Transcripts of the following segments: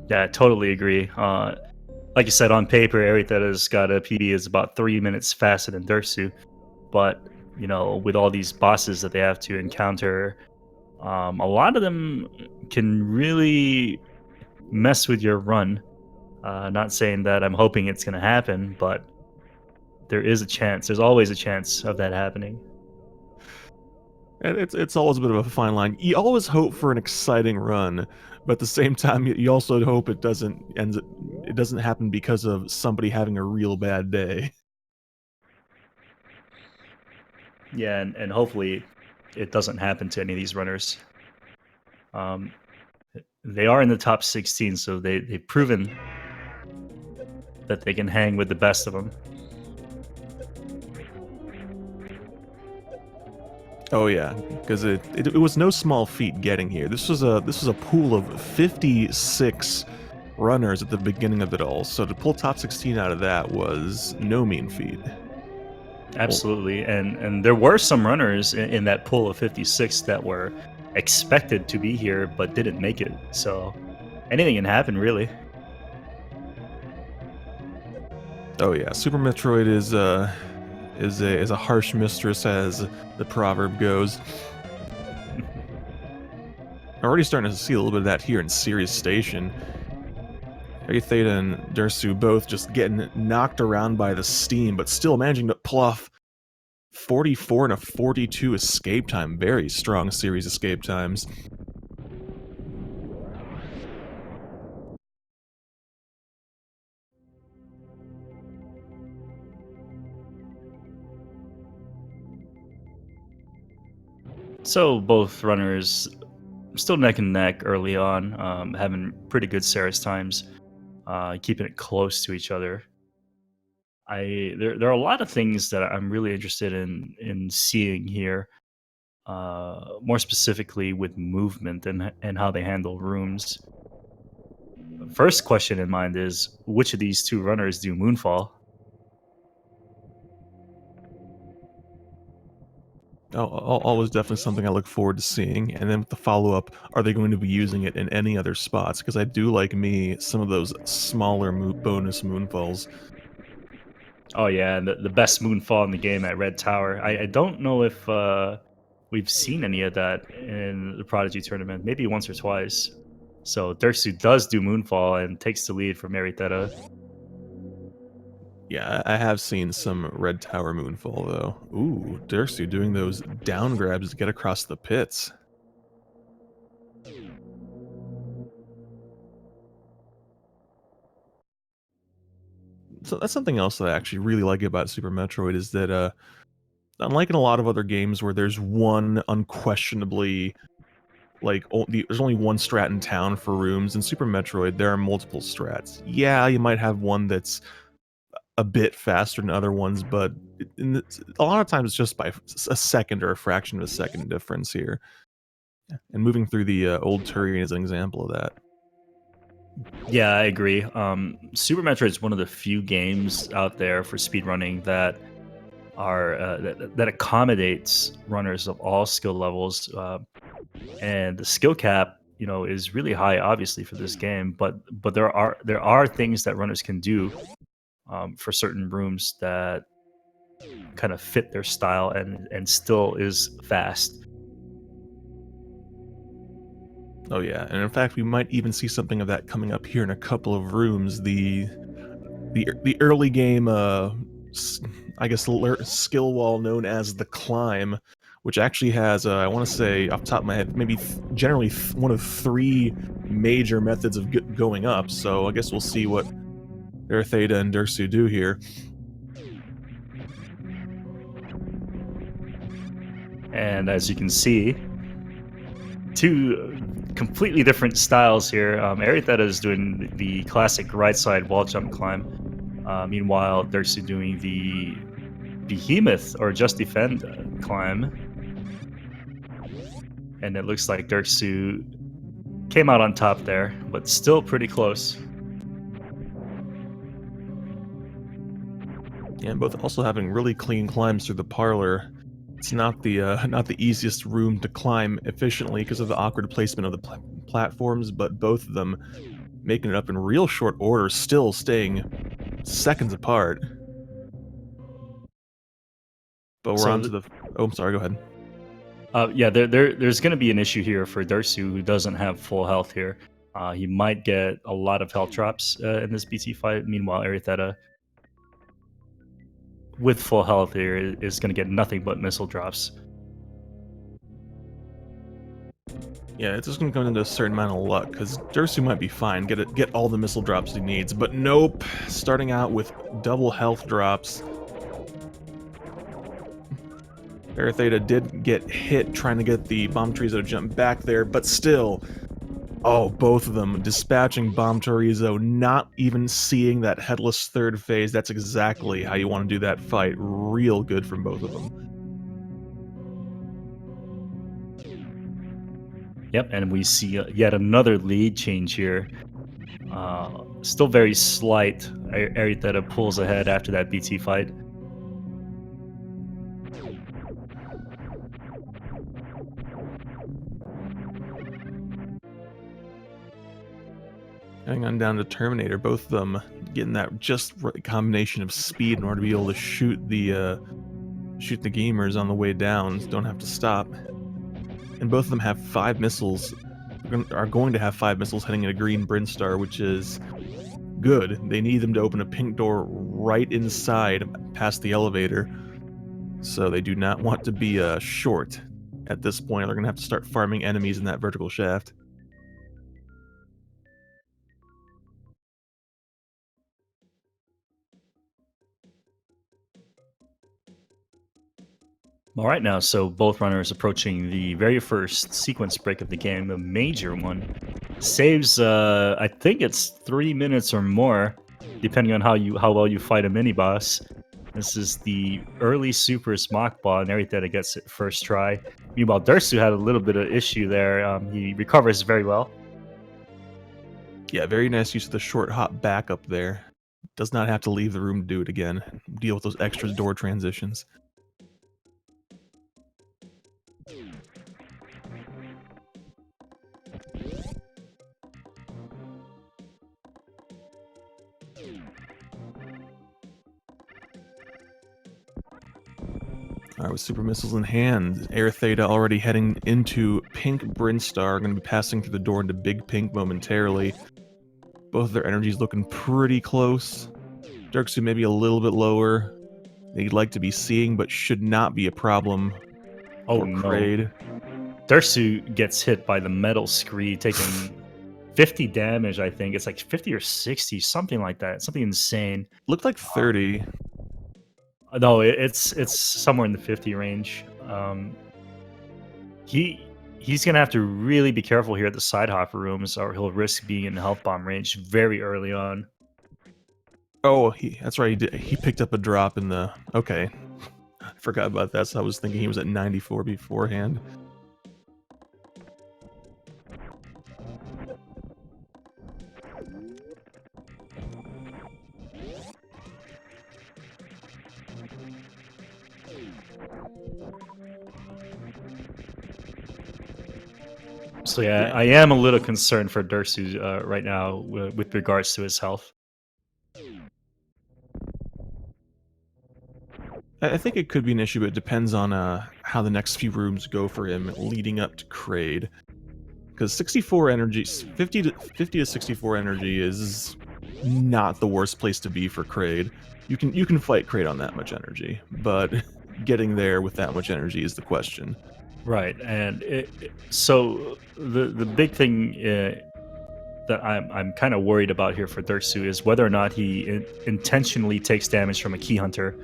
Yeah, I totally agree. Like you said, on paper, Aerytheta's got a PB is about 3 minutes faster than Derxu, but with all these bosses that they have to encounter, a lot of them can really mess with your run. Not saying that I'm hoping it's going to happen, but there is a chance. There's always a chance of that happening. And it's always a bit of a fine line. You always hope for an exciting run, but at the same time, you also hope it doesn't happen because of somebody having a real bad day. Yeah, and hopefully it doesn't happen to any of these runners. Um, they are in the top 16, so they've proven that they can hang with the best of them. Oh yeah, because it was no small feat getting here. This was a pool of 56 runners at the beginning of it all. So to pull top 16 out of that was no mean feat. Well, Absolutely, and there were some runners in that pool of 56 that were expected to be here but didn't make it. So anything can happen, really. oh yeah, Super Metroid is a harsh mistress, as the proverb goes. Already starting to see a little bit of that here in Sirius Station. Aerytheta and Derxu both just getting knocked around by the steam, but still managing to pull off 44 and a 42 escape time. Very strong series escape times. So both runners still neck and neck early on, having pretty good Ceres times, keeping it close to each other. There are a lot of things that I'm really interested in seeing here, more specifically with movement and how they handle rooms. First question in mind is which of these two runners do Moonfall? Always definitely something I look forward to seeing. And then with the follow up, are they going to be using it in any other spots? Because I do like me some of those smaller bonus moonfalls. Oh yeah, and the best Moonfall in the game at Red Tower. I don't know if we've seen any of that in the Prodigy tournament. Maybe once or twice. So Derxu does do Moonfall and takes the lead from Aerytheta. Yeah, I have seen some Red Tower Moonfall, though. Ooh, Derxu doing those down grabs to get across the pits. So that's something else that I actually really like about Super Metroid is that, unlike in a lot of other games where there's one unquestionably, there's only one strat in town for rooms, in Super Metroid, there are multiple strats. Yeah, you might have one that's a bit faster than other ones, but a lot of times it's just by a second or a fraction of a second difference here. And moving through the old Turian is an example of that. Yeah, I agree. Super Metroid is one of the few games out there for speedrunning that that accommodates runners of all skill levels, and the skill cap, is really high, obviously for this game. But there are things that runners can do for certain rooms that kind of fit their style and still is fast. Oh yeah, and in fact, we might even see something of that coming up here in a couple of rooms. The early game, I guess, skill wall known as the climb, which actually has, I want to say off the top of my head, maybe generally one of three major methods of going up. So I guess we'll see what Aerytheta and Derxu do here. And as you can see, two completely different styles here. Aerytheta is doing the classic right side wall jump climb. Meanwhile, Derxu doing the behemoth or just defend climb. And it looks like Derxu came out on top there, but still pretty close. And both also having really clean climbs through the parlor. It's not the not the easiest room to climb efficiently because of the awkward placement of the platforms, but both of them making it up in real short order, still staying seconds apart. But we're on to the... Oh, I'm sorry, go ahead. Yeah, there's going to be an issue here for Derxu, who doesn't have full health here. He might get a lot of health drops in this BT fight. Meanwhile, Aerytheta, with full health here, is going to get nothing but missile drops. Yeah, it's just going to come into a certain amount of luck, because Derxu might be fine, get all the missile drops he needs, but nope, starting out with double health drops. Aerytheta did get hit trying to get the Bomb Chorizo to jump back there, but still... Oh, both of them dispatching Bomb Chorizo, not even seeing that headless third phase. That's exactly how you want to do that fight. Real good from both of them. Yep, and we see yet another lead change here. Still very slight. Aerytheta pulls ahead after that BT fight. Heading on down to Terminator, both of them getting that just right combination of speed in order to be able to shoot the gamers on the way down. Don't have to stop. And both of them have 5 missiles. Are going to have 5 missiles heading into Green Brinstar, which is good. They need them to open a pink door right inside, past the elevator. So they do not want to be short at this point. They're going to have to start farming enemies in that vertical shaft. All right, now, so both runners approaching the very first sequence break of the game, a major one. Saves, I think it's 3 minutes or more, depending on how well you fight a mini boss. This is the early Super's mock ball, and everything that gets it first try. Meanwhile, Derxu had a little bit of issue there. He recovers very well. Yeah, very nice use of the short hop back up there. Does not have to leave the room to do it again. Deal with those extra door transitions. Alright, with super missiles in hand, Aerytheta already heading into Pink Brinstar, going to be passing through the door into Big Pink momentarily. Both of their energies looking pretty close. Derxu maybe a little bit lower. They'd like to be seeing, but should not be a problem Oh for no. Kraid. Derxu gets hit by the metal screed, taking 50 damage, I think. It's like 50 or 60, something like that. Something insane. Looked like 30. No, it's somewhere in the 50 range. He's gonna have to really be careful here at the side hopper rooms, or he'll risk being in health bomb range very early on. Oh, that's right. He picked up a drop in the... Okay. I forgot about that, so I was thinking he was at 94 beforehand. So yeah, I am a little concerned for Derxu right now with regards to his health. I think it could be an issue, but it depends on how the next few rooms go for him leading up to Kraid. Because 64 energy, 50 to 64 energy is not the worst place to be for Kraid. You can fight Kraid on that much energy, but getting there with that much energy is the question. Right, and so the big thing that I'm kind of worried about here for Derxu is whether or not he intentionally takes damage from a key hunter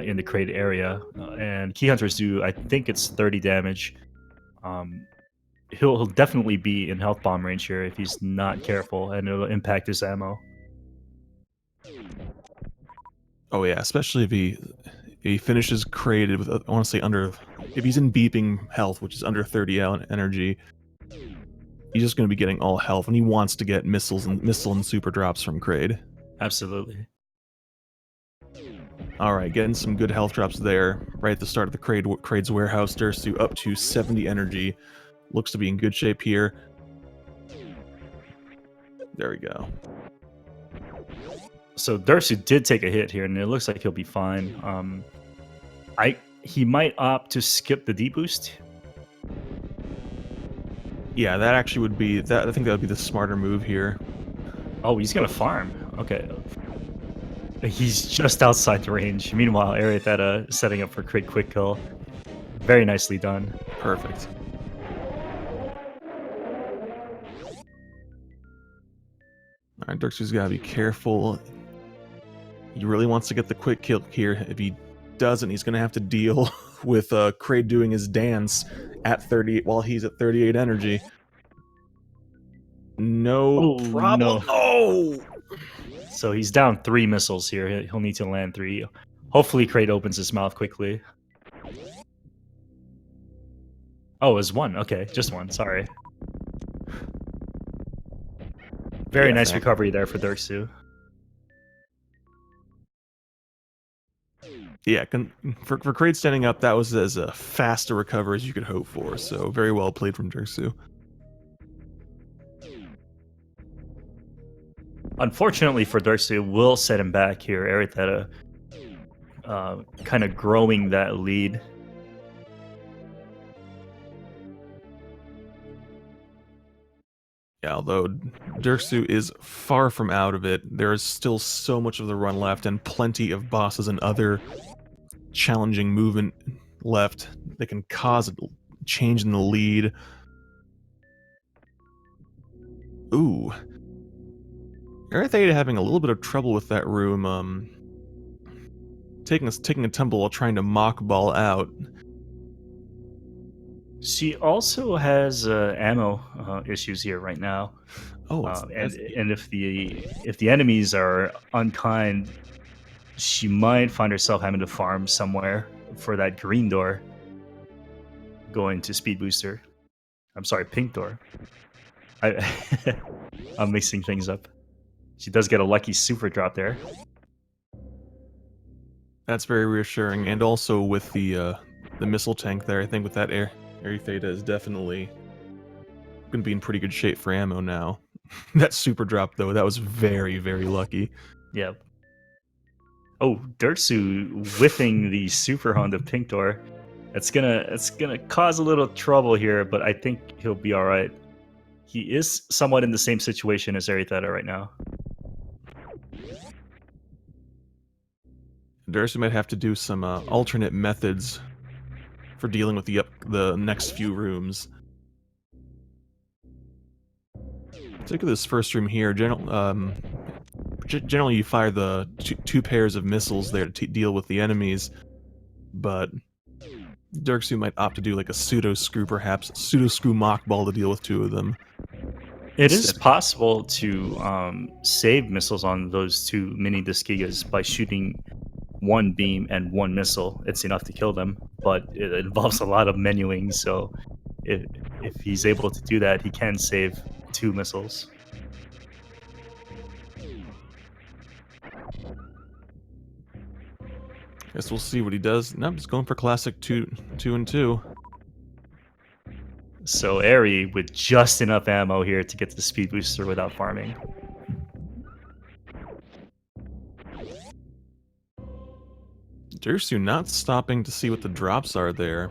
in the Kraid area, and key hunters do, I think it's 30 damage. He'll definitely be in health bomb range here if he's not careful, and it'll impact his ammo. Oh yeah, especially if he finishes Kraid with, I want to say if he's in beeping health, which is under 30 energy, he's just going to be getting all health, and he wants to get missile and super drops from Kraid. Absolutely. Alright, getting some good health drops there. Right at the start of the Kraid's warehouse, Derxu up to 70 energy. Looks to be in good shape here. There we go. So Derxu did take a hit here, and it looks like he'll be fine. He might opt to skip the D boost. Yeah, that actually would be that. I think that would be the smarter move here. Oh, he's gonna farm. Okay. He's just outside the range. Meanwhile, Aerytheta setting up for crit quick kill. Very nicely done. Perfect. All right, Derxu's got to be careful. He really wants to get the quick kill here. If he doesn't, he's going to have to deal with Kraid doing his dance at 38 while he's at 38 energy. No problem. No. Oh! So he's down 3 missiles here. He'll need to land 3. Hopefully, Kraid opens his mouth quickly. Oh, it was 1. Okay, just 1. Sorry. Very nice recovery there for Derxu. Yeah, for Kraid standing up, that was as fast a recover as you could hope for. So very well played from Derxu. Unfortunately for Derxu, will set him back here. Aerytheta kind of growing that lead. Yeah, although Derxu is far from out of it, there is still so much of the run left and plenty of bosses and other challenging movement left that can cause a change in the lead. Ooh. Aerytheta having a little bit of trouble with that room, taking a tumble while trying to mock ball out. She also has ammo issues here right now. Oh, and if the enemies are unkind, she might find herself having to farm somewhere for that green door going to speed booster. I'm sorry, pink door. I'm mixing things up. She does get a lucky super drop there. That's very reassuring, and also with the missile tank there, I think with that Aerytheta is definitely going to be in pretty good shape for ammo now. That super drop though, that was very, very lucky. Yep. Oh, Derxu whiffing the super on the pink door. It's gonna cause a little trouble here, but I think he'll be all right. He is somewhat in the same situation as Aerytheta right now. Derxu might have to do some alternate methods for dealing with the next few rooms. Particularly this first room here, generally you fire the two pairs of missiles there to deal with the enemies, but Derxu might opt to do like a pseudo screw, perhaps pseudo screw mock ball to deal with 2 of them. It is possible to save missiles on those 2 mini Disgigas by shooting 1 beam and 1 missile. It's enough to kill them, but it involves a lot of menuing, so if he's able to do that, he can save 2 missiles. Guess we'll see what he does. Nope, he's going for classic 2 and 2. So Aery with just enough ammo here to get to the speed booster without farming. Derxu not stopping to see what the drops are there.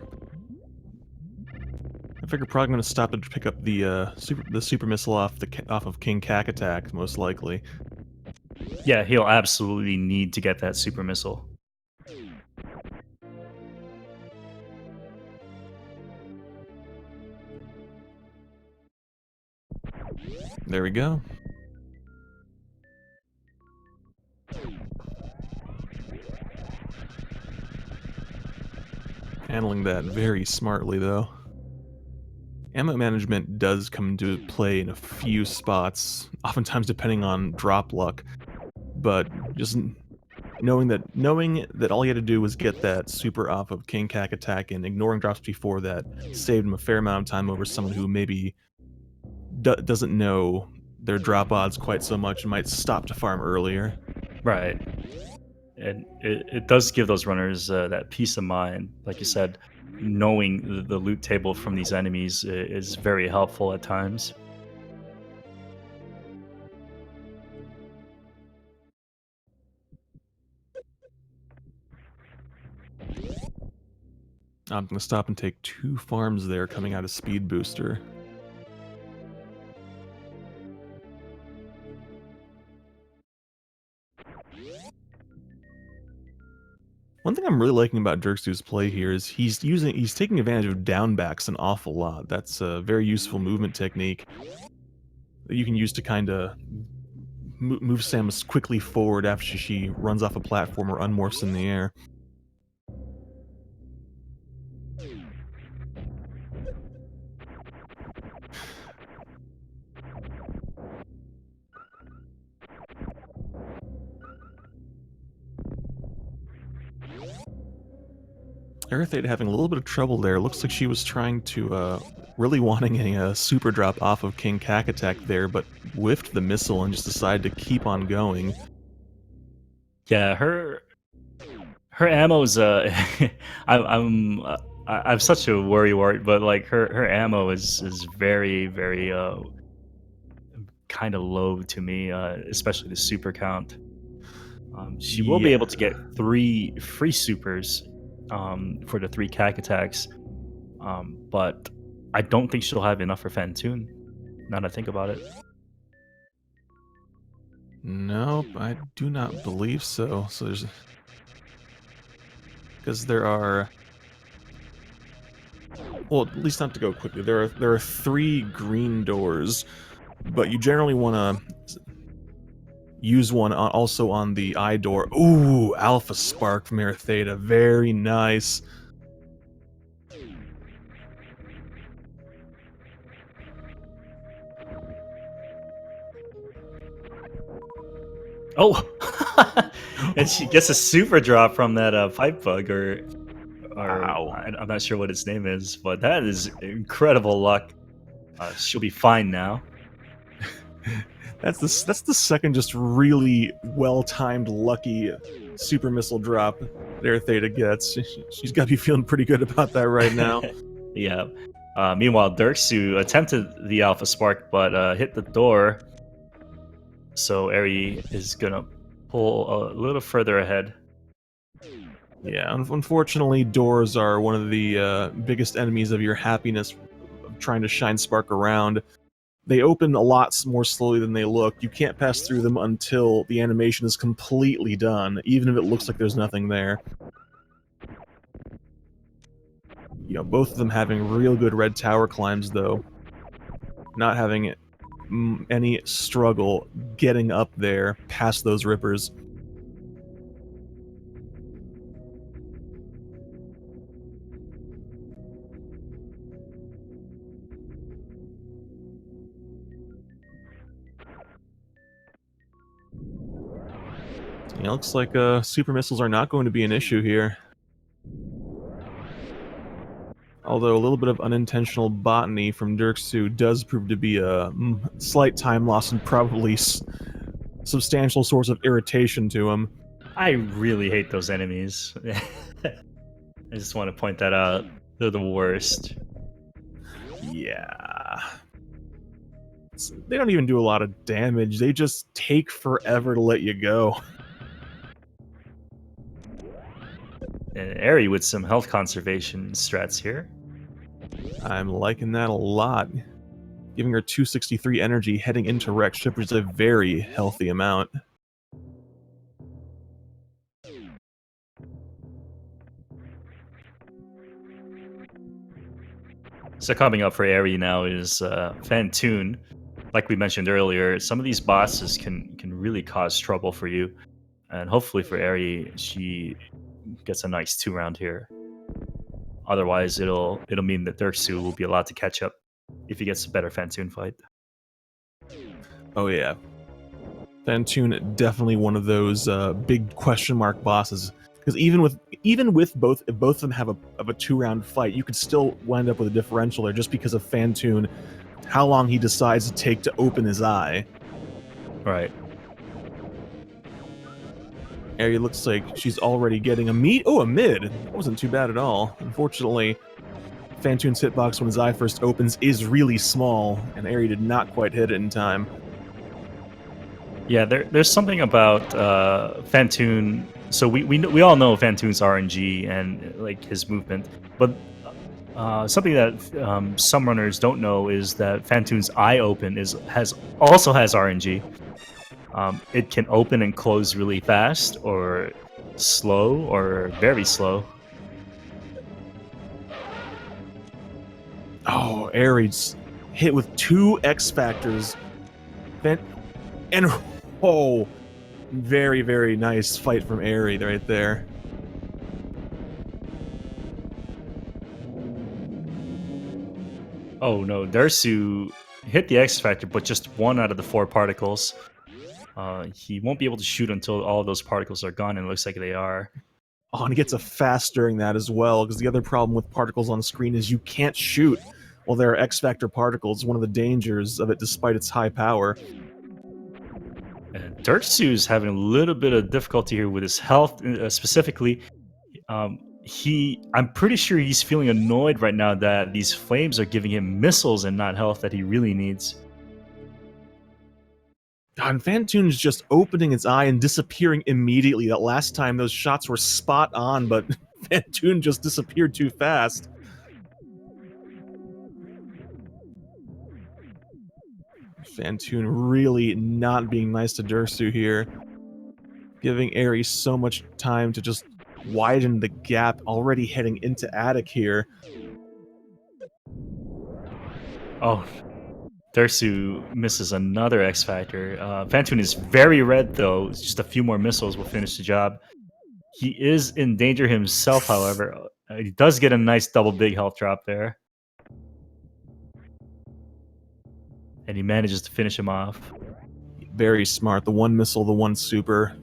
I figure probably going to stop to pick up the super missile off of King Cack Attack, most likely. Yeah, he'll absolutely need to get that super missile. There we go. Handling that very smartly, though. Ammo management does come into play in a few spots, oftentimes depending on drop luck, but just knowing that all he had to do was get that super off of King Cack Attack and ignoring drops before that saved him a fair amount of time over someone who maybe doesn't know their drop odds quite so much and might stop to farm earlier. Right. And it does give those runners that peace of mind. Like you said, knowing the loot table from these enemies is very helpful at times. I'm gonna stop and take 2 farms there coming out of Speed Booster. One thing I'm really liking about Derxu's play here is he's taking advantage of downbacks an awful lot. That's a very useful movement technique that you can use to kind of move Samus quickly forward after she runs off a platform or unmorphs in the air. Aerytheta having a little bit of trouble there. Looks like she was trying to, really wanting a super drop off of King Kakatak there, but whiffed the missile and just decided to keep on going. Yeah, her ammo's I'm such a worrywart, but like her ammo is very very kind of low to me, especially the super count. She will be Yeah. able to get 3 free supers for the 3 cack attacks, but I don't think she'll have enough for Fantoon. Now that I think about it. Nope, I do not believe so. So there's... Because there are... Well, at least not to go quickly. There are 3 green doors, but you generally want to use one also on the eye door. Ooh, Alpha Spark from Aerytheta. Very nice. Oh, and she gets a super drop from that pipe bug, or Wow. I'm not sure what its name is, but that is incredible luck. She'll be fine now. That's the second just really well-timed lucky super missile drop that Aerytheta gets. She's got to be feeling pretty good about that right now. Yeah. Meanwhile, Derxu attempted the Alpha Spark, but hit the door. So Eri is gonna pull a little further ahead. Yeah, unfortunately, doors are one of the biggest enemies of your happiness of trying to shine spark around. They open a lot more slowly than they look. You can't pass through them until the animation is completely done, even if it looks like there's nothing there. You know, both of them having real good red tower climbs, though. Not having any struggle getting up there past those rippers. It looks like super missiles are not going to be an issue here. Although a little bit of unintentional botany from Derxu does prove to be a slight time loss and probably substantial source of irritation to him. I really hate those enemies. I just want to point that out. They're the worst. Yeah. They don't even do a lot of damage. They just take forever to let you go. And Eri with some health conservation strats here. I'm liking that a lot. Giving her 263 energy heading into Rex, which is a very healthy amount. So coming up for Eri now is Fantoon. Like we mentioned earlier, some of these bosses can really cause trouble for you. And hopefully for Eri, she gets a nice 2-round here. Otherwise, it'll mean that Derxu will be allowed to catch up if he gets a better Fantoon fight. Oh yeah. Fantoon definitely one of those big question mark bosses. Because even with both, if both of them have a 2-round fight, you could still wind up with a differential there just because of Fantoon, how long he decides to take to open his eye. Right. Eri looks like she's already getting a mid. That wasn't too bad at all. Unfortunately, Fantoon's hitbox when his eye first opens is really small, and Eri did not quite hit it in time. Yeah, there's something about Fantoon So we all know Fantoon's RNG and like his movement, but something that some runners don't know is that Fantoon's eye open also has RNG. It can open and close really fast, or slow, or very slow. Oh, Aries hit with 2 X Factors. And oh, very, very nice fight from Aery right there. Oh no, Derxu hit the X Factor, but just 1 out of the 4 particles. He won't be able to shoot until all of those particles are gone, and it looks like they are. Oh, and he gets a fast during that as well, because the other problem with particles on screen is you can't shoot while there are X-Factor particles, one of the dangers of it despite its high power. And Derxu's having a little bit of difficulty here with his health, specifically. I'm pretty sure he's feeling annoyed right now that these flames are giving him missiles and not health that he really needs. And Fantoon's just opening its eye and disappearing immediately. That last time those shots were spot on, but Fantoon just disappeared too fast. Fantoon really not being nice to Derxu here. Giving Aery so much time to just widen the gap, already heading into Attic here. Oh, Derxu misses another X Factor. Fantoon is very red, though. Just a few more missiles will finish the job. He is in danger himself, however. He does get a nice double big health drop there. And he manages to finish him off. Very smart. The 1 missile, the 1 super.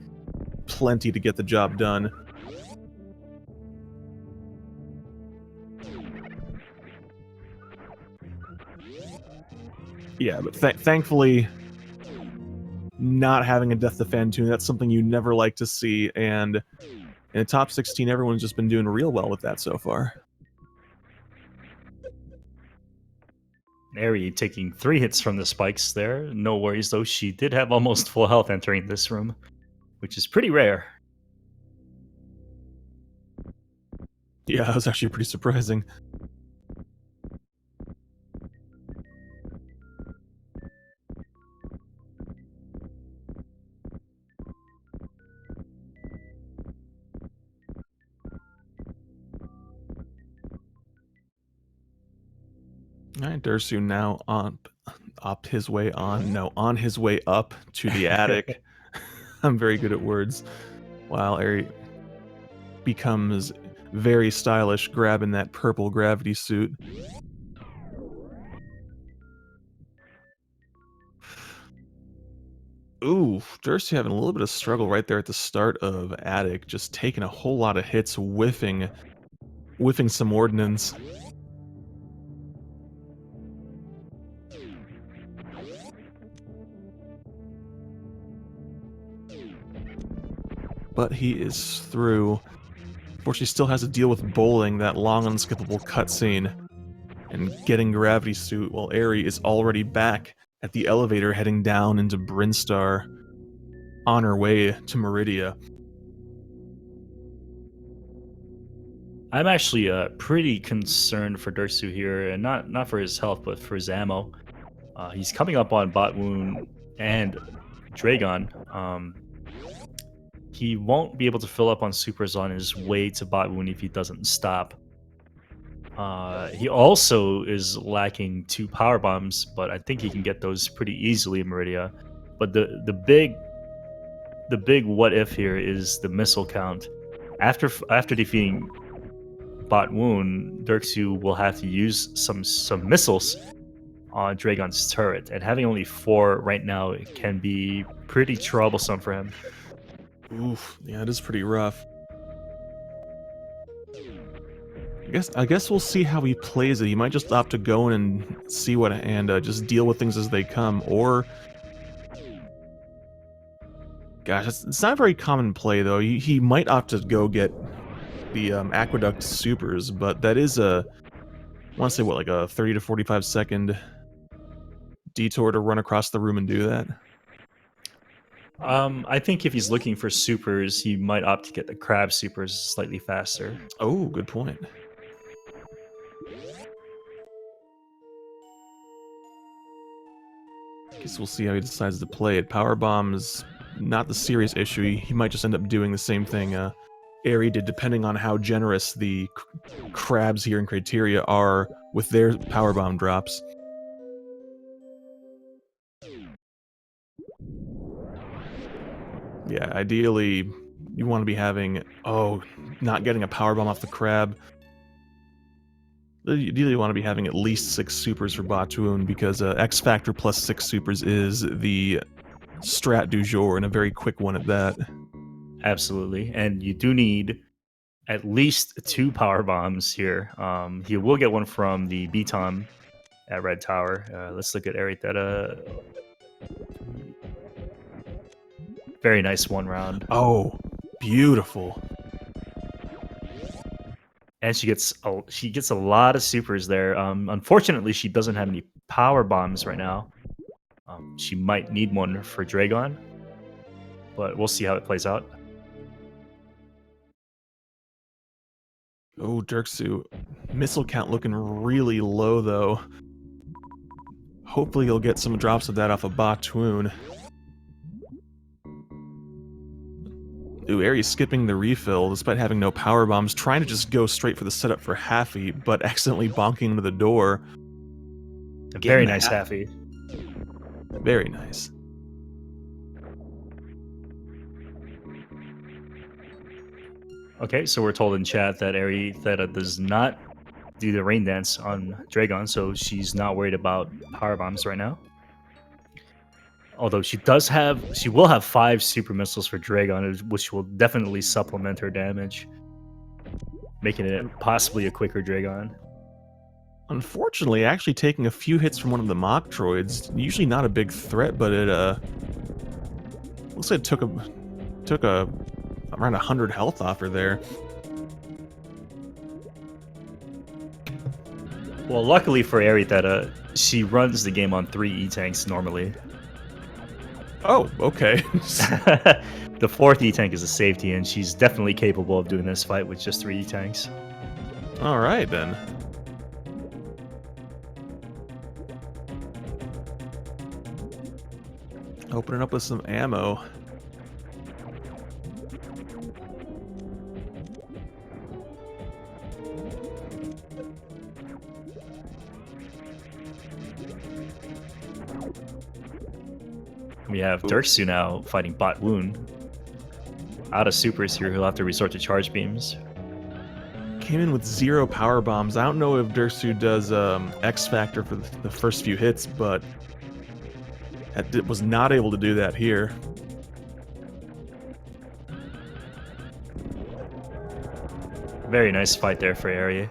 Plenty to get the job done. Yeah, but thankfully, not having a death to Fantoon, that's something you never like to see, and in the top 16, everyone's just been doing real well with that so far. Aery taking 3 hits from the spikes there. No worries, though. She did have almost full health entering this room, which is pretty rare. Yeah, that was actually pretty surprising. Alright, Derxu now on his way up to the attic. I'm very good at words. While Aery becomes very stylish, grabbing that purple gravity suit. Ooh, Derxu having a little bit of struggle right there at the start of Attic, just taking a whole lot of hits, whiffing some ordnance. But he is through. Unfortunately, still has to deal with bowling, that long unskippable cutscene, and getting gravity suit while Aery is already back at the elevator heading down into Brinstar on her way to Meridia. I'm actually pretty concerned for Derxu here, and not for his health, but for his ammo. He's coming up on Bot Wound and Dragon. He won't be able to fill up on supers on his way to Bot Wound if he doesn't stop. He also is lacking 2 power bombs, but I think he can get those pretty easily in Meridia. But the big what if here is the missile count. After defeating Bot Wound, Derxu will have to use some missiles on Dragon's turret, and having only 4 right now, it can be pretty troublesome for him. Oof, yeah, it is pretty rough. I guess we'll see how he plays it. He might just opt to go in and see what and just deal with things as they come, or gosh, it's not a very common play though. He might opt to go get the Aqueduct supers, but that is I want to say what, like a 30 to 45 second detour to run across the room and do that. I think if he's looking for supers, he might opt to get the crab supers slightly faster. Oh, good point. Guess we'll see how he decides to play it. Power Bomb's not the serious issue. He might just end up doing the same thing Airy did, depending on how generous the crabs here in Criteria are with their Power Bomb drops. Yeah, ideally, you want to be having... Oh, not getting a Power Bomb off the crab. Ideally, you want to be having at least 6 supers for Batoon, because X Factor plus 6 supers is the strat du jour, and a very quick one at that. Absolutely, and you do need at least 2 power bombs here. He will get one from the Beton at Red Tower. Let's look at Aerytheta. Very nice one round. Oh, beautiful. And she gets a lot of supers there. Unfortunately, she doesn't have any power bombs right now. She might need one for Dragon, but we'll see how it plays out. Oh, Derxu. Missile count looking really low, though. Hopefully you'll get some drops of that off of Batoon. Ooh, Aery's skipping the refill despite having no power bombs, trying to just go straight for the setup for Haffy, but accidentally bonking into the door. A very nice Haffy. Very nice. Okay, so we're told in chat that Aerytheta does not do the rain dance on Dragon, so she's not worried about power bombs right now. Although she will have 5 super missiles for Dragon, which will definitely supplement her damage, making it possibly a quicker Dragon. Unfortunately, actually taking a few hits from one of the mock droids, usually not a big threat, but it looks like it took around 100 health off her there. Well, luckily for Aerytheta, she runs the game on 3 E-Tanks normally. Oh, okay. The 4th E-Tank is a safety, and she's definitely capable of doing this fight with just 3 E-Tanks. Alright, then. Opening up with some ammo. We have Derxu now fighting Bot Woon. Out of supers here, he'll have to resort to charge beams. Came in with 0 power bombs. I don't know if Derxu does X Factor for the first few hits, but it was not able to do that here. Very nice fight there for Aery.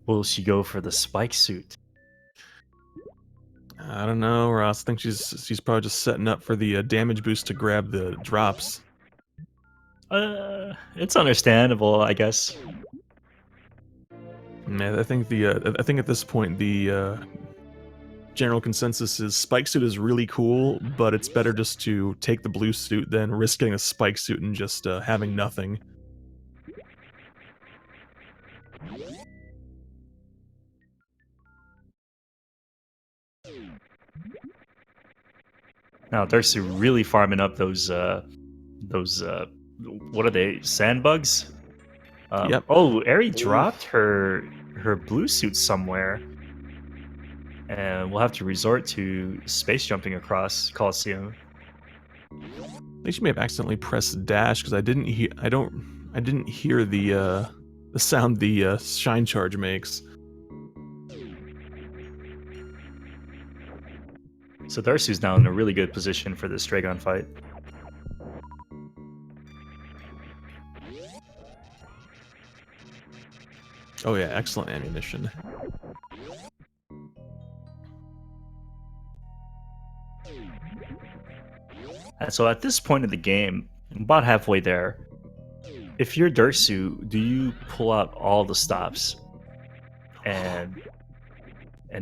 Will she go for the spike suit? I don't know, Ross. I think she's probably just setting up for the damage boost to grab the drops. It's understandable, I guess. Yeah, I think at this point the general consensus is spike suit is really cool, but it's better just to take the blue suit than risk getting a spike suit and just having nothing. Now Derxu really farming up those what are they, sandbugs? Yep. Oh, Aery dropped her blue suit somewhere, and we'll have to resort to space jumping across Coliseum. I think she may have accidentally pressed dash because I didn't hear the sound the shine charge makes. So Derxu's now in a really good position for this Dragon fight. Oh yeah, excellent ammunition. And so at this point of the game, about halfway there, if you're Derxu, do you pull out all the stops and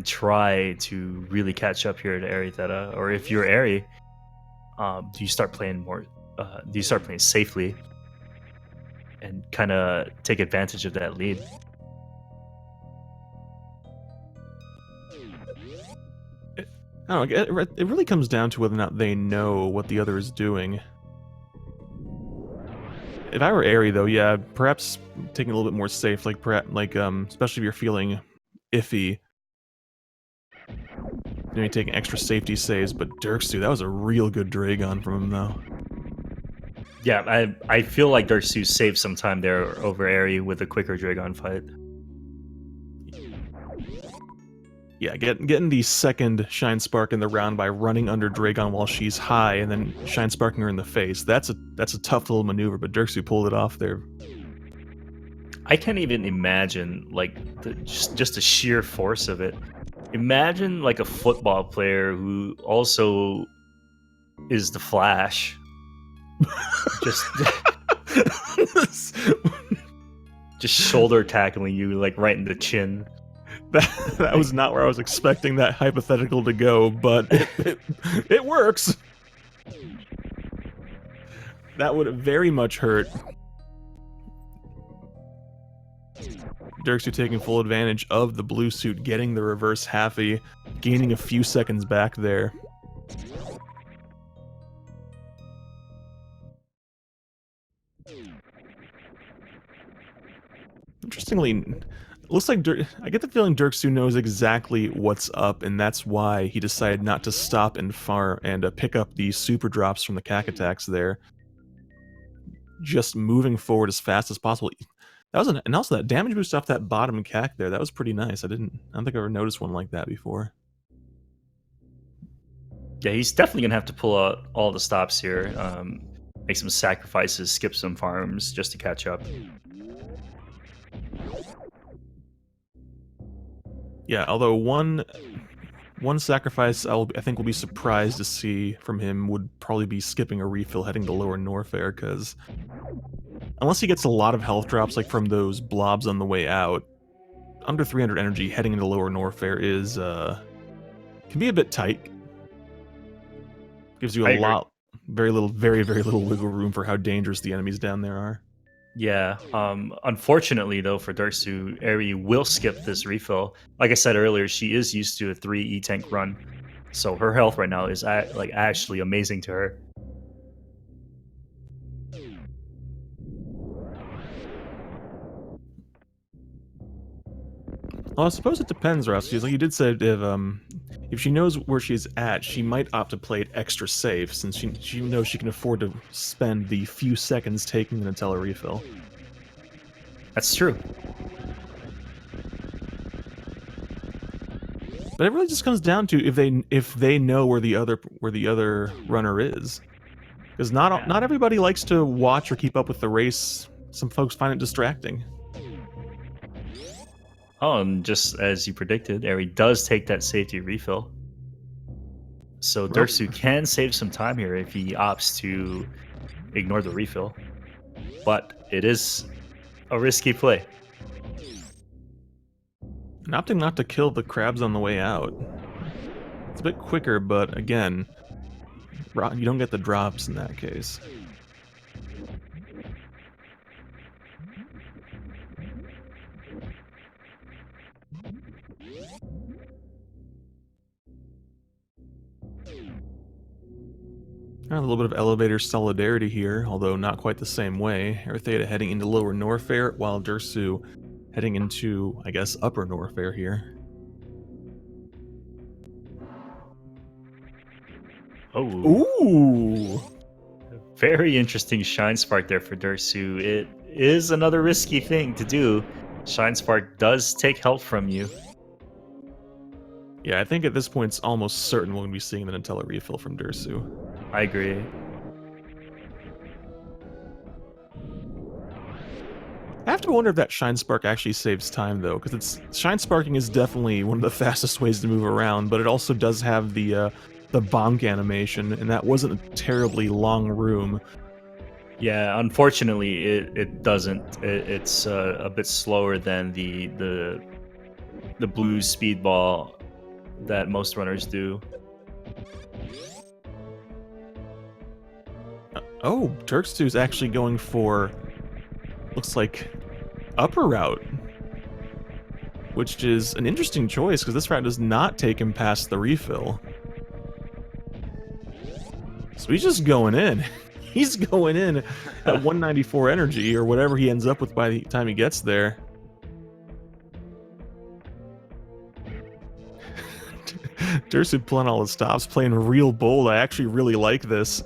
try to really catch up here to Aerytheta? Or if you're Aery, do you start playing more? Do you start playing safely and kind of take advantage of that lead? I don't know, it really comes down to whether or not they know what the other is doing. If I were Aery, though, yeah, perhaps taking a little bit more safe, especially if you're feeling iffy. Maybe taking extra safety saves, but Derxu, that was a real good Dragon from him, though. Yeah, I feel like Derxu saved some time there over Aery with a quicker Dragon fight. Yeah, getting the second Shine Spark in the round by running under Dragon while she's high and then Shine Sparking her in the face. That's a tough little maneuver, but Derxu pulled it off there. I can't even imagine like just the sheer force of it. Imagine like a football player who also is the Flash. Just just shoulder tackling you like right in the chin. That was not where I was expecting that hypothetical to go, but it works. That would very much hurt. Derxu taking full advantage of the blue suit, getting the reverse halfy, gaining a few seconds back there. Interestingly, it looks like I get the feeling Derxu knows exactly what's up, and that's why he decided not to stop and pick up the super drops from the cack attacks there. Just moving forward as fast as possible. And also that damage boost off that bottom cack there, that was pretty nice. I don't think I ever noticed one like that before. Yeah, he's definitely gonna have to pull out all the stops here. Make some sacrifices, skip some farms just to catch up. Yeah, although one sacrifice I think we'll be surprised to see from him would probably be skipping a refill heading to Lower Norfair, because unless he gets a lot of health drops like from those blobs on the way out, under 300 energy heading into Lower Norfair is can be a bit tight. Gives you very little wiggle room for how dangerous the enemies down there are. Yeah. Unfortunately, though, for Derxu, Aery will skip this refill. Like I said earlier, she is used to a 3 E-tank run, so her health right now is like actually amazing to her. Well, I suppose it depends, Ross. Like you did say, if she knows where she's at, she might opt to play it extra safe, since she knows she can afford to spend the few seconds taking an Nutella refill. That's true. But it really just comes down to if they know where the other runner is, because not everybody likes to watch or keep up with the race. Some folks find it distracting. Oh, and just as you predicted, Aery does take that safety refill. So Derxu can save some time here if he opts to ignore the refill. But it is a risky play. And opting not to kill the crabs on the way out. It's a bit quicker, but again, you don't get the drops in that case. A little bit of elevator solidarity here, although not quite the same way. Aerytheta heading into Lower Norfair, while Derxu heading into, I guess, Upper Norfair here. Oh. Ooh! Very interesting Shine Spark there for Derxu. It is another risky thing to do. Shine Spark does take health from you. Yeah, I think at this point it's almost certain we're going to be seeing the Nutella refill from Derxu. I agree. I have to wonder if that Shine Spark actually saves time, though, because Shine Sparking is definitely one of the fastest ways to move around, but it also does have the bonk animation, and that wasn't a terribly long room. Yeah, unfortunately, it doesn't. It's a bit slower than the blue speedball that most runners do. Oh, Derxu's actually going for, looks like, upper route, which is an interesting choice because this route does not take him past the refill. So he's just going in. He's going in at 194 energy or whatever he ends up with by the time he gets there. Derxu pulling all his stops, playing real bold. I actually really like this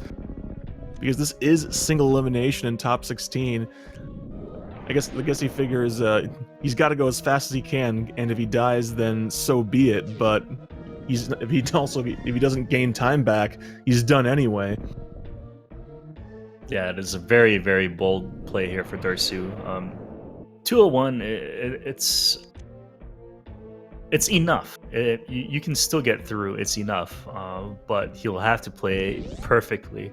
because this is single elimination in top 16. I guess he figures he's got to go as fast as he can, and if he dies, then so be it. But if he doesn't gain time back, he's done anyway. Yeah, it is a very, very bold play here for Derxu. 201, it's enough. You can still get through. It's enough, but he'll have to play perfectly.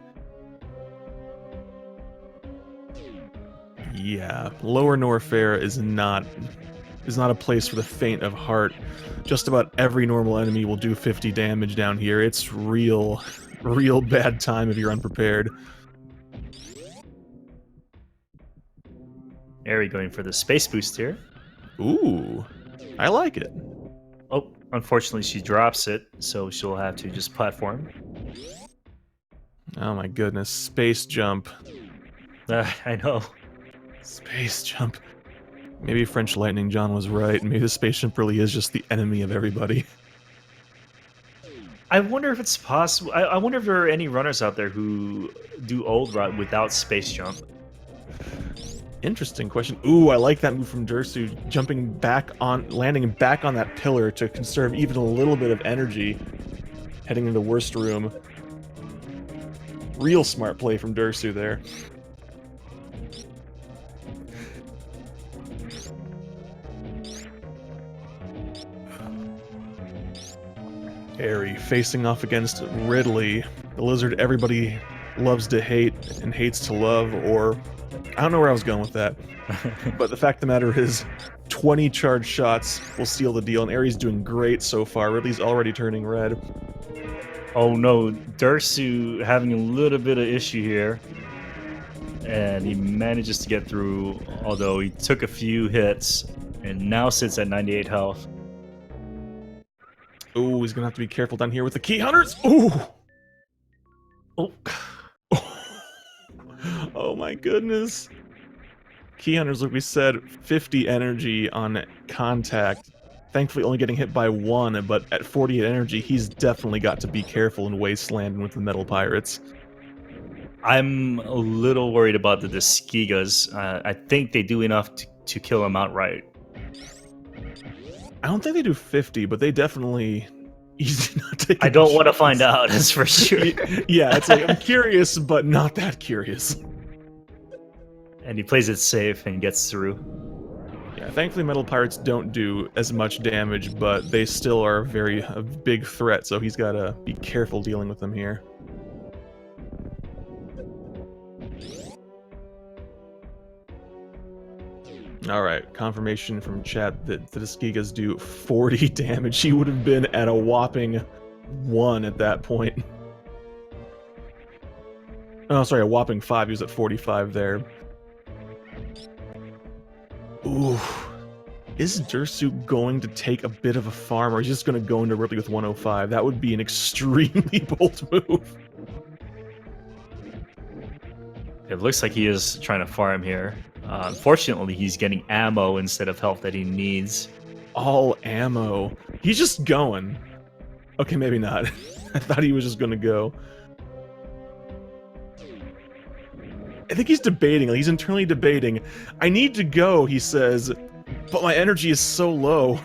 Yeah, Lower Norfair is not a place for the faint of heart. Just about every normal enemy will do 50 damage down here. It's real bad time if you're unprepared. Aery going for the space boost here. Ooh, I like it. Oh, unfortunately she drops it, so she'll have to just platform. Oh my goodness, space jump. I know. Space jump. Maybe French Lightning John was right. Maybe the space jump really is just the enemy of everybody. I wonder if it's possible. I wonder if there are any runners out there who do old run without space jump. Interesting question. Ooh, I like that move from Derxu, landing back on that pillar to conserve even a little bit of energy, heading into the worst room. Real smart play from Derxu there. Aery facing off against Ridley, the lizard everybody loves to hate and hates to love, or I don't know where I was going with that. But the fact of the matter is, 20 charged shots will seal the deal, and Aery's doing great so far. Ridley's already turning red. Oh no, Derxu having a little bit of issue here. And he manages to get through, although he took a few hits and now sits at 98 health. Ooh, he's gonna have to be careful down here with the key hunters. Ooh! Oh. Oh my goodness. Key hunters, like we said, 50 energy on contact. Thankfully only getting hit by one, but at 48 energy, he's definitely got to be careful in Wasteland with the Metal Pirates. I'm a little worried about the Skigas. I think they do enough to kill him outright. I don't think they do 50, but they definitely... He's not taking I don't want to find out, that's for sure. Yeah, it's like, I'm curious, but not that curious. And he plays it safe and gets through. Yeah, thankfully Metal Pirates don't do as much damage, but they still are a big threat, so he's got to be careful dealing with them here. Alright, confirmation from chat that the Skigas do 40 damage. He would have been at a whopping 1 at that point. Oh, sorry, a whopping 5. He was at 45 there. Ooh. Is Derxu going to take a bit of a farm, or is he just going to go into Ridley with 105? That would be an extremely bold move. It looks like he is trying to farm here. Unfortunately, he's getting ammo instead of health that he needs. All ammo. He's just going. Okay, maybe not. I thought he was just going to go. I think he's debating. Like, he's internally debating. I need to go, he says, but my energy is so low.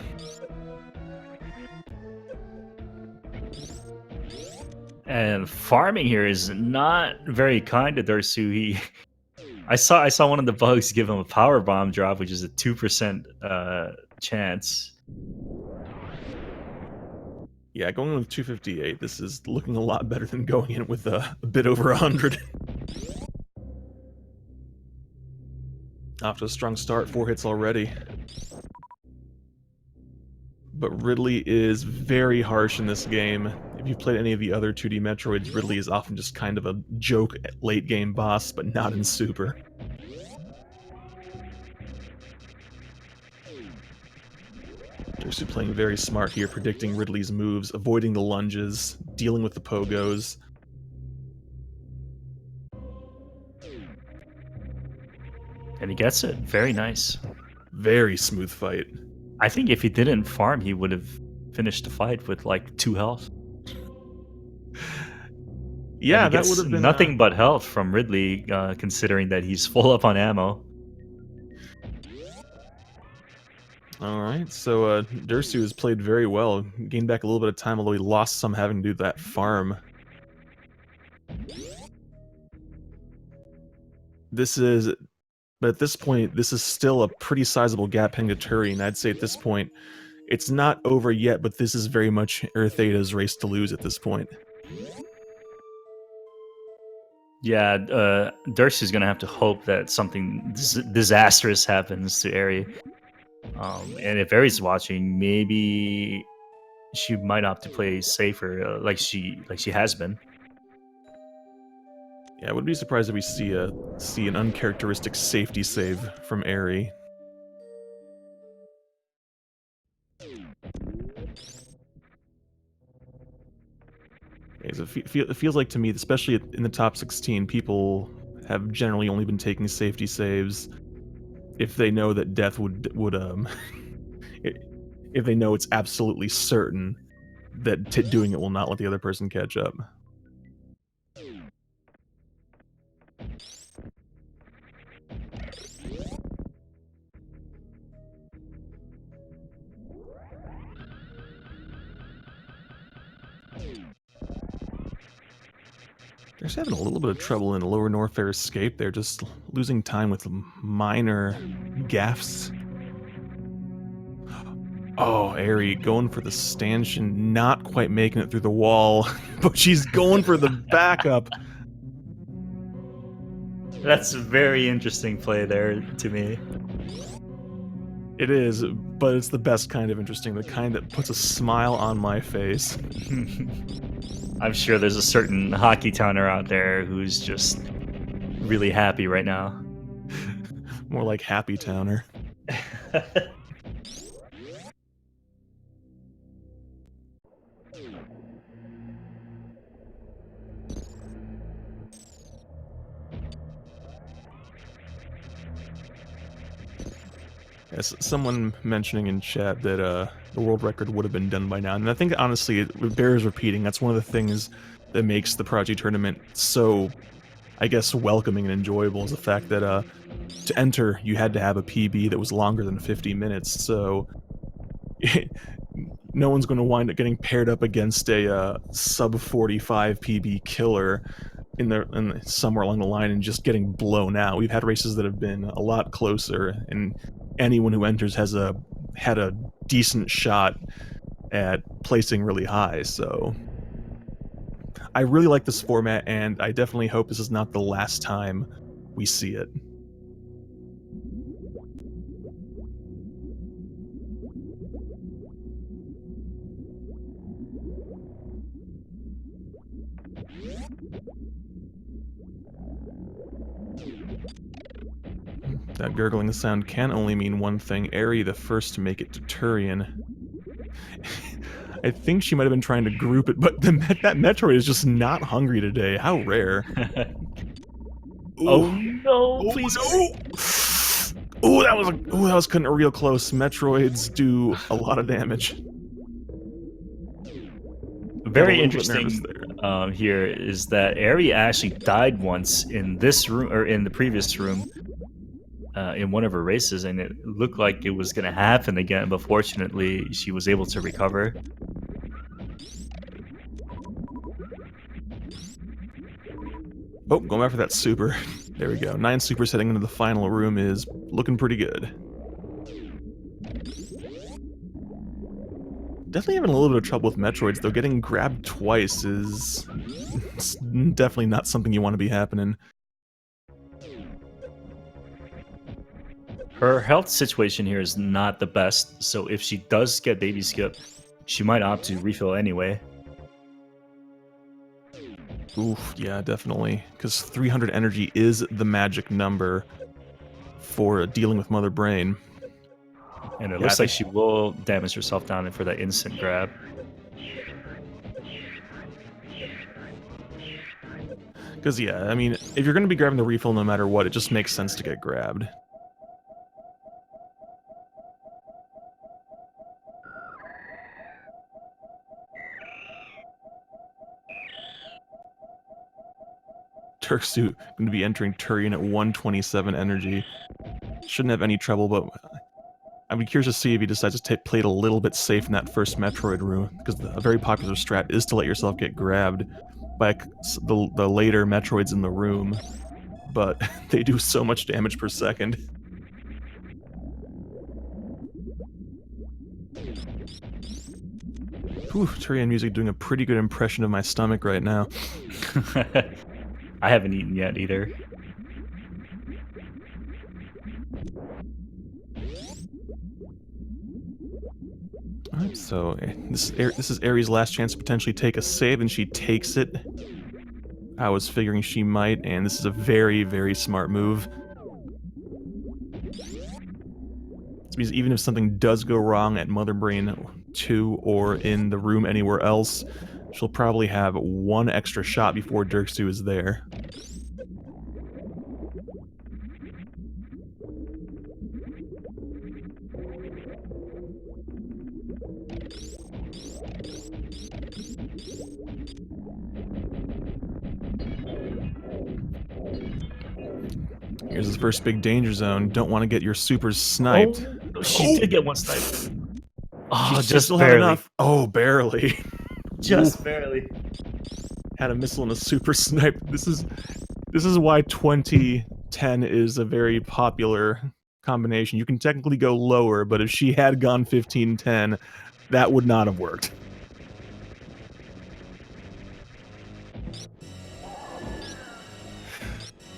And farming here is not very kind to Derxu. I saw one of the bugs give him a power bomb drop, which is a 2% chance. Yeah, going in with 258, this is looking a lot better than going in with a bit over 100. Off to a strong start, 4 hits already. But Ridley is very harsh in this game. If if you've played any of the other 2D Metroids, Ridley is often just kind of a joke late game boss, but not in Super. Derxu playing very smart here, predicting Ridley's moves, avoiding the lunges, dealing with the pogos. And he gets it. Very nice. Very smooth fight. I think if he didn't farm, he would have finished the fight with like 2 health. Yeah, that would have been nothing but health from Ridley, considering that he's full up on ammo. All right, so Derxu has played very well, gained back a little bit of time, although he lost some having to do that farm. But at this point, this is still a pretty sizable gap heading to Turing. I'd say at this point, it's not over yet, but this is very much Aerytheta's race to lose at this point. Yeah, Derxu's gonna have to hope that something disastrous happens to Aery. And if Aery's watching, maybe she might opt to play safer, like she has been. Yeah, I wouldn't be surprised if we see an uncharacteristic safety save from Aery. It feels like to me, especially in the top 16, people have generally only been taking safety saves if they know that death would if they know it's absolutely certain that doing it will not let the other person catch up. They're just having a little bit of trouble in the lower Norfair escape. They're just losing time with minor gaffes. Oh, Aery going for the stanchion, not quite making it through the wall, but she's going for the backup. That's a very interesting play there to me. It is, but it's the best kind of interesting, the kind that puts a smile on my face. I'm sure there's a certain hockey towner out there who's just really happy right now. More like Happy Towner. Yes, someone mentioning in chat that the world record would have been done by now, and I think honestly it bears repeating. That's one of the things that makes the Prodigy tournament so, I guess, welcoming and enjoyable, is the fact that to enter you had to have a PB that was longer than 50 minutes. So no one's going to wind up getting paired up against a sub 45 PB killer in somewhere along the line and just getting blown out. We've had races that have been a lot closer, and anyone who enters had a decent shot at placing really high. So I really like this format, and I definitely hope this is not the last time we see it. That gurgling sound can only mean one thing. Aery, the first to make it to Turian. I think she might have been trying to group it, but that Metroid is just not hungry today. How rare. Oh no, please. Ooh, that was cutting it real close. Metroids do a lot of damage. Very interesting here is that Aery actually died once in this room, or in the previous room, in one of her races, and it looked like it was going to happen again, but fortunately she was able to recover. Oh, going after that super. There we go. 9 supers heading into the final room is looking pretty good. Definitely having a little bit of trouble with Metroids, though. Getting grabbed twice is definitely not something you want to be happening. Her health situation here is not the best, so if she does get baby skip, she might opt to refill anyway. Oof, yeah, definitely. Because 300 energy is the magic number for dealing with Mother Brain. And it Yeah, I looks like think she will damage herself down for that instant grab. because yeah, I mean, if you're going to be grabbing the refill no matter what, it just makes sense to get grabbed. Derxu going to be entering Turian at 127 energy. Shouldn't have any trouble, but I'd be curious to see if he decides to play it a little bit safe in that first Metroid room, because a very popular strat is to let yourself get grabbed by the later Metroids in the room, but they do so much damage per second. Whew, Turian music doing a pretty good impression of my stomach right now. I haven't eaten yet either. Alright, so this is Aery's last chance to potentially take a save, and she takes it. I was figuring she might, and this is a very, very smart move. This means even if something does go wrong at Mother Brain 2 or in the room anywhere else, she'll probably have one extra shot before Derxu is there. Here's his first big danger zone. Don't want to get your supers sniped. Oh, she did get one snipe. Oh, She just still have barely. enough. Oh, barely. Just Oof. barely. Had a missile and a super snipe. This is why 2010 is a very popular combination. You can technically go lower, but if she had gone 1510, that would not have worked.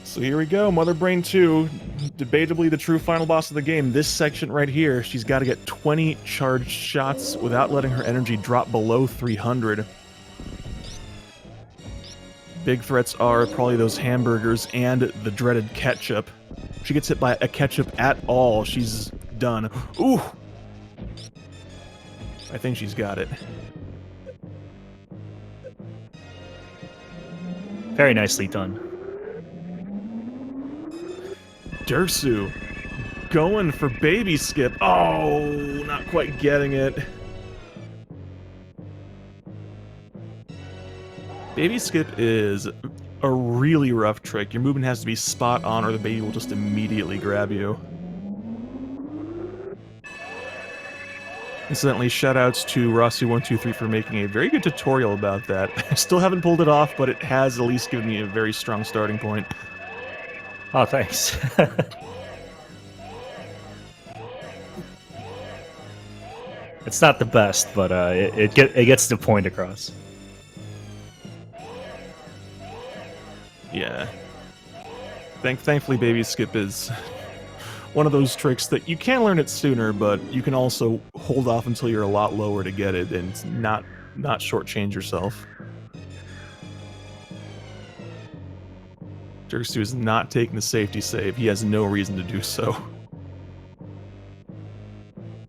So here we go, Mother Brain 2, debatably the true final boss of the game. This section right here, she's got to get 20 charged shots without letting her energy drop below 300. Big threats are probably those hamburgers and the dreaded ketchup. If she gets hit by a ketchup at all, she's done. Ooh! I think she's got it. Very nicely done. Derxu going for baby skip. Oh, not quite getting it. Baby skip is a really rough trick. Your movement has to be spot on or the baby will just immediately grab you. Incidentally, shoutouts to Rossi123 for making a very good tutorial about that. I still haven't pulled it off, but it has at least given me a very strong starting point. Oh, thanks. It's not the best, but it gets the point across. Yeah. Thankfully, baby skip is one of those tricks that you can learn it sooner, but you can also hold off until you're a lot lower to get it and not shortchange yourself. Derxu is not taking the safety save. He has no reason to do so.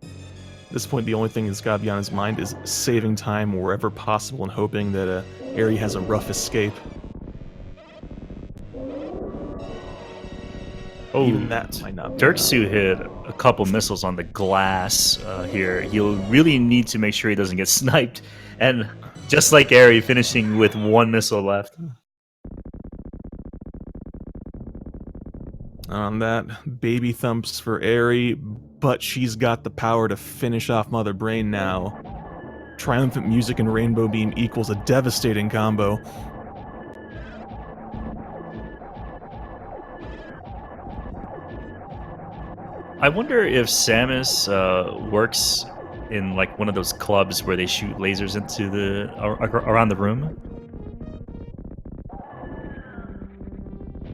At this point, the only thing that's got to be on his mind is saving time wherever possible and hoping that Aery has a rough escape. Oh, even that might not be Derxu hit a couple missiles on the glass here. He'll really need to make sure he doesn't get sniped. And just like Aery, finishing with one missile left. On that, baby thumps for Aery, but she's got the power to finish off Mother Brain now. Triumphant music and Rainbow Beam equals a devastating combo. I wonder if Samus works in like one of those clubs where they shoot lasers into the around the room.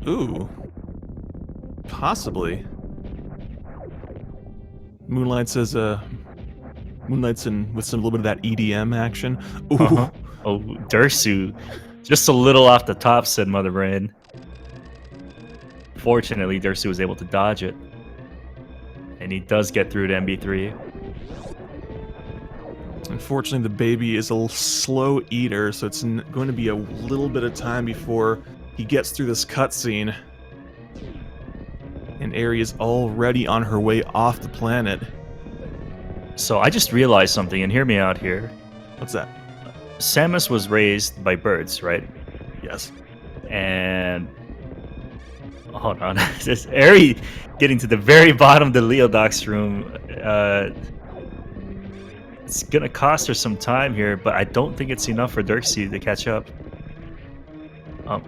Ooh. Possibly. Moonlight says, Moonlight's in with some little bit of that EDM action. Ooh. Oh, Derxu Just a little off the top, said Mother Brain. Fortunately, Derxu was able to dodge it. And he does get through to MB3. Unfortunately, the baby is a slow eater, so it's going to be a little bit of time before he gets through this cutscene. And Aery is already on her way off the planet. So I just realized something, and hear me out here. What's that? Samus was raised by birds, right? Yes. And hold on, this Aery getting to the very bottom of the Leodoc's room. It's gonna cost her some time here, but I don't think it's enough for Derxu to catch up.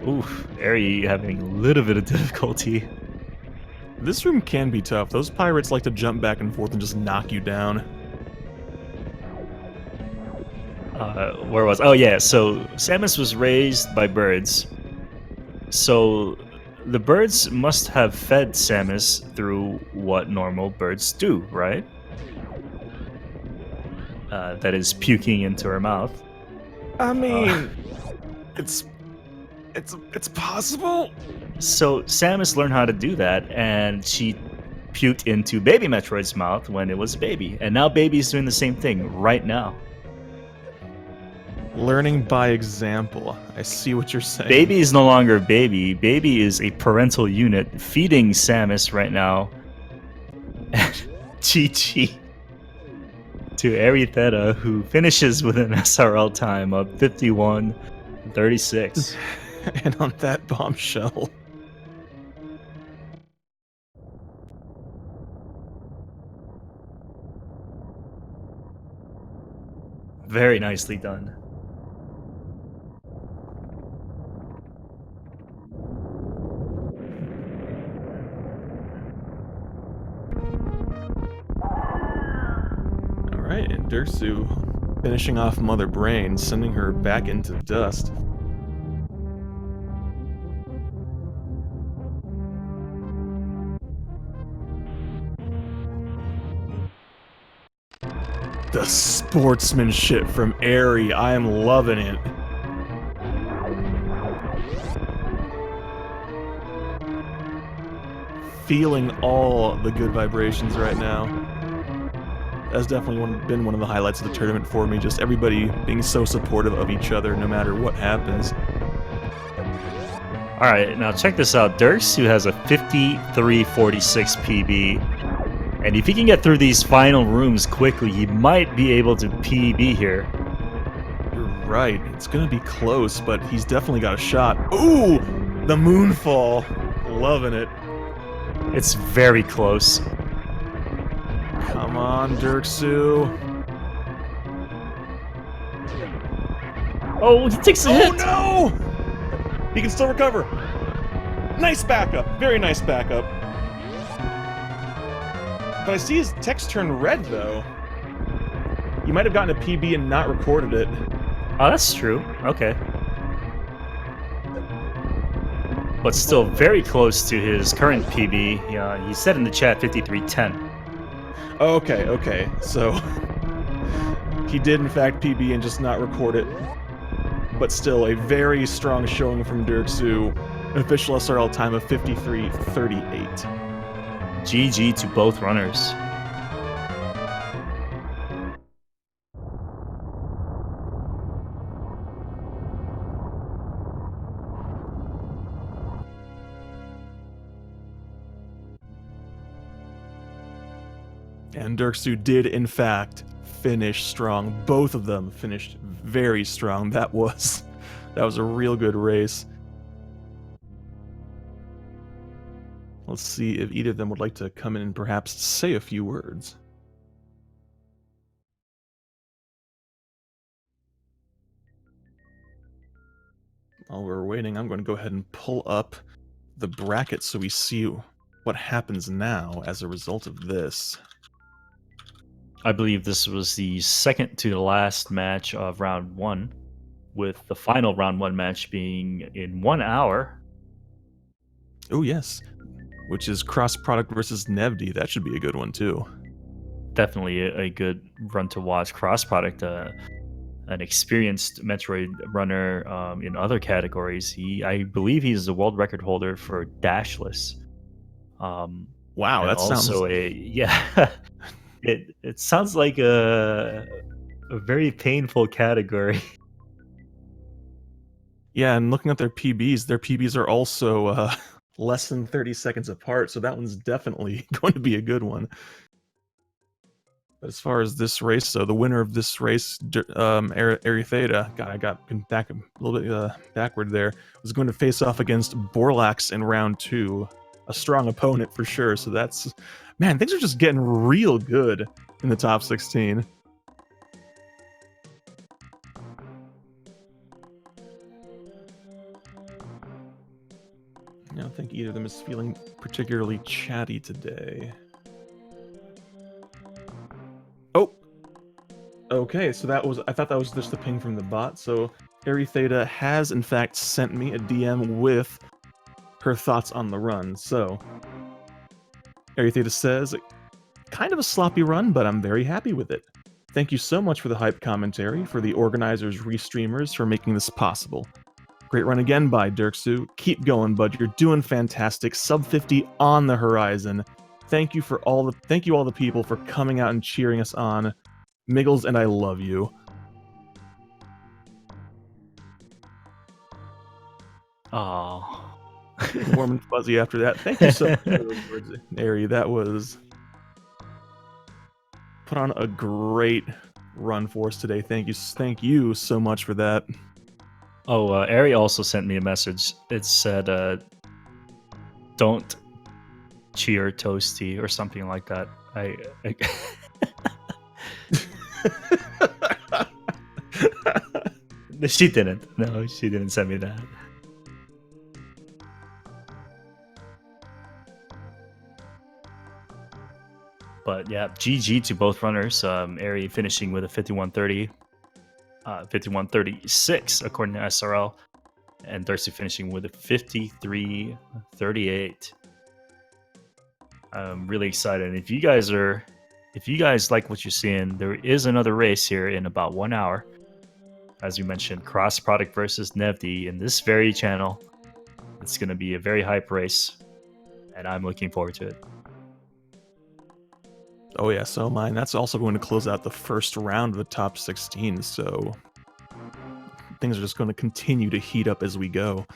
Oof, Aery having a little bit of difficulty. This room can be tough. Those pirates like to jump back and forth and just knock you down. Where was? Oh yeah, so Samus was raised by birds. So the birds must have fed Samus through what normal birds do, right? That is puking into her mouth. I mean, it's possible. So Samus learned how to do that, and she puked into Baby Metroid's mouth when it was a baby, and now Baby's doing the same thing right now. Learning by example. I see what you're saying. Baby is no longer a baby. Baby is a parental unit feeding Samus right now. GG to Aerytheta, who finishes with an SRL time of 51:36. And on that bombshell. Very nicely done. Alright, and Derxu finishing off Mother Brain, sending her back into dust. The sportsmanship from Aery, I am loving it. Feeling all the good vibrations right now. That's definitely been one of the highlights of the tournament for me, just everybody being so supportive of each other no matter what happens. Alright, now check this out. Derxu has a 53:46 PB. And if he can get through these final rooms quickly, he might be able to PB here. You're right. It's going to be close, but he's definitely got a shot. Ooh! The moonfall. Loving it. It's very close. Come on, Derxu. Oh, he takes a hit! Oh, no! He can still recover. Nice backup. Very nice backup. But I see his text turn red, though. He might have gotten a PB and not recorded it. Oh, that's true. Okay. But still very close to his current PB. He said in the chat 53:10. Okay. So he did, in fact, PB and just not record it. But still, a very strong showing from Derxu. Official SRL time of 53:38. GG to both runners. And Derxu did, in fact, finish strong. Both of them finished very strong. That was a real good race. Let's see if either of them would like to come in and perhaps say a few words. While we're waiting, I'm going to go ahead and pull up the bracket so we see what happens now as a result of this. I believe this was the second to the last match of round one, with the final round one match being in 1 hour. Oh, yes. Which is Cross Product versus Nevdi. That should be a good one, too. Definitely a good run to watch. Cross Product an experienced Metroid runner in other categories. I believe he's the world record holder for dashless. Wow, And that sounds also it sounds like a very painful category. yeah. And looking at their PBs are also less than 30 seconds apart, so that one's definitely going to be a good one. But as far as this race, though, the winner of this race, Aerytheta, God, I got back a little bit backward there, was going to face off against Borlax in round 2. A strong opponent for sure. So that's, man, things are just getting real good in the top 16. I don't think either of them is feeling particularly chatty today. Oh! Okay, so I thought that was just the ping from the bot, so Aerytheta has in fact sent me a DM with her thoughts on the run, so Aerytheta says, kind of a sloppy run, but I'm very happy with it. Thank you so much for the hype commentary, for the organizers, restreamers, for making this possible. Great run again by Derxu. Keep going, bud. You're doing fantastic. Sub 50 on the horizon. Thank you all the people for coming out and cheering us on. Miggles and I love you. Oh. Warm and fuzzy after that. Thank you so much for those words, Airy. That was put on a great run for us today. Thank you so much for that. Oh, Ari also sent me a message. It said, "Don't cheer Toasty" or something like that. She didn't. No, she didn't send me that. But yeah, GG to both runners. Ari finishing with a 51:30, 51:36 according to SRL, and Derxu finishing with a 53:38. I'm really excited. If you guys like what you're seeing, there is another race here in about 1 hour. As you mentioned, Cross Product versus Nevdi in this very channel. It's going to be a very hype race, and I'm looking forward to it. Oh yeah, so mine. That's also going to close out the first round of the top 16, so things are just going to continue to heat up as we go.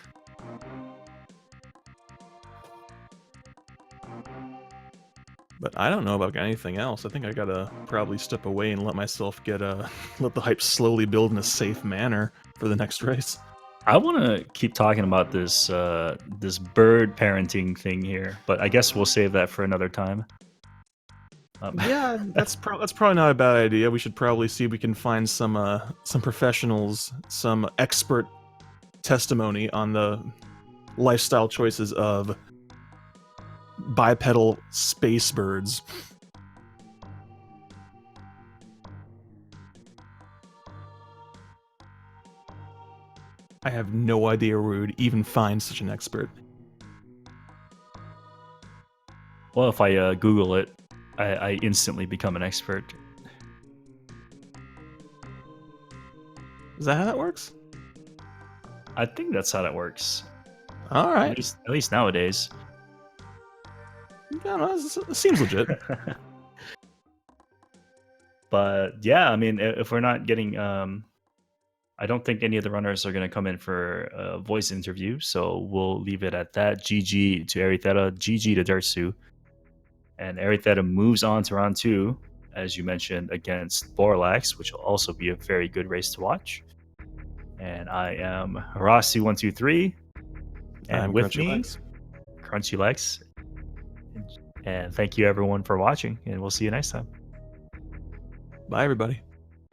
But I don't know about anything else. I think I gotta probably step away and let myself let the hype slowly build in a safe manner for the next race. I want to keep talking about this this bird parenting thing here, but I guess we'll save that for another time. Yeah, that's probably not a bad idea. We should probably see if we can find some professionals, some expert testimony on the lifestyle choices of bipedal space birds. I have no idea where we would even find such an expert. Well, if I Google it, I instantly become an expert. Is that how that works? I think that's how that works. All right. At least nowadays. Yeah, no, it seems legit. But yeah, I mean, if we're not getting, I don't think any of the runners are going to come in for a voice interview, so we'll leave it at that. GG to Aerytheta, GG to Derxu, and Aerytheta moves on to round 2, as you mentioned, against Borlax, which will also be a very good race to watch. And I am Rossi123, and I'm with Crunchy me, Legs. Crunchy Legs. And thank you everyone for watching, and we'll see you next time. Bye, everybody.